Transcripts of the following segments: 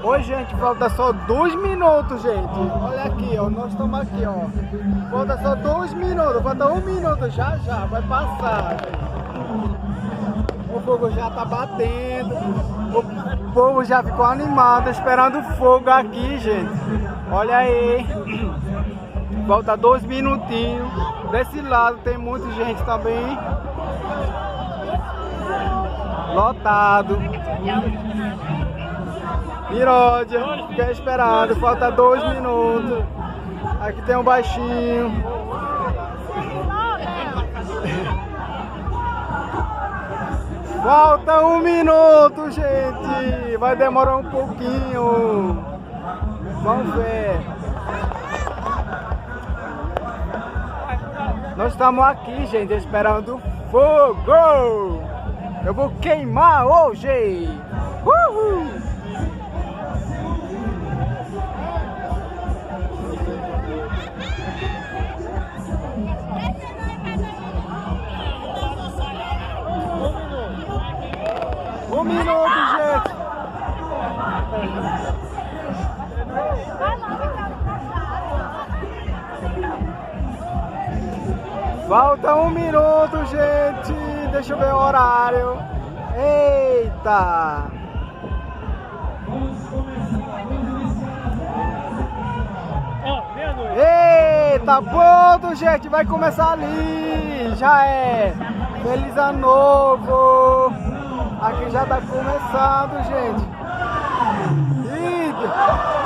Oi, gente, falta só 2 minutos, gente. Olha aqui, ó, nós estamos aqui, ó. Falta só 2 minutos, falta 1 minuto, já, vai passar, gente. O fogo já tá batendo, o povo já ficou animado, esperando o fogo aqui, gente. Olha aí, falta 2 minutinhos. Desse lado tem muita gente também. Lotado. Miródia, fica esperando, falta 2 minutos. Aqui tem um baixinho. Falta 1 minuto, gente. Vai demorar um pouquinho. Vamos ver. Nós estamos aqui, gente, esperando fogo. Eu vou queimar hoje. Uhul. Um minuto, gente. Falta 1 minuto, gente. Deixa eu ver o horário. Eita. Eita, pronto, gente. Vai começar ali. Já é. Feliz ano novo. Aqui já tá começando, gente. Eita.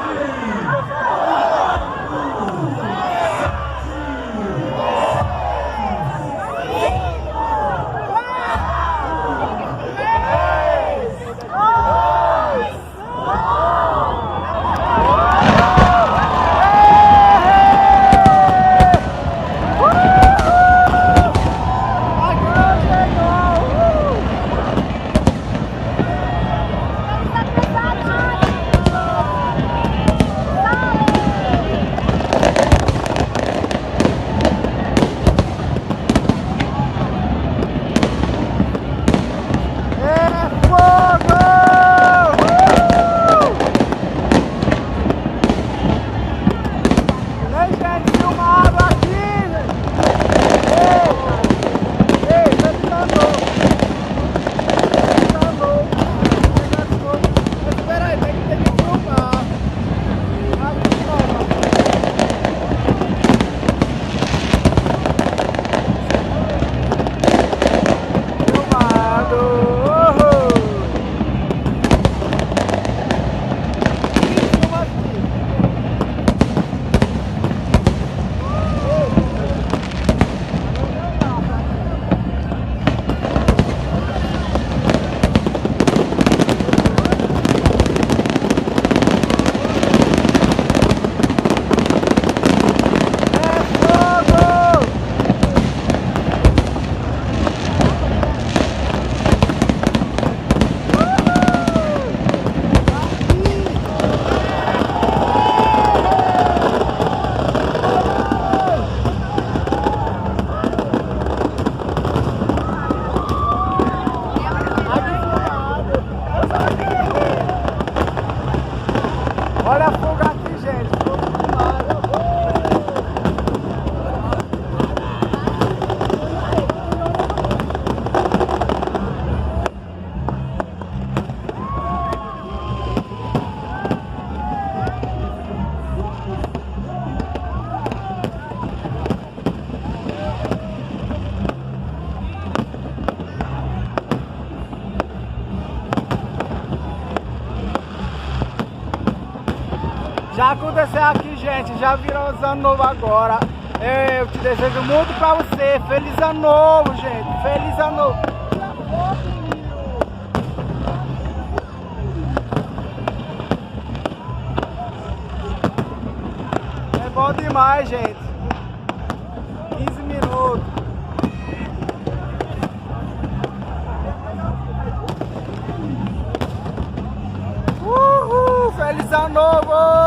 Olha a fuga aqui, gente. Já aconteceu aqui, gente, já virou ano novo agora. Eu te desejo muito pra você. Feliz ano novo, gente. Feliz ano novo. É bom demais, gente. 15 minutos. Uhul! Feliz ano novo!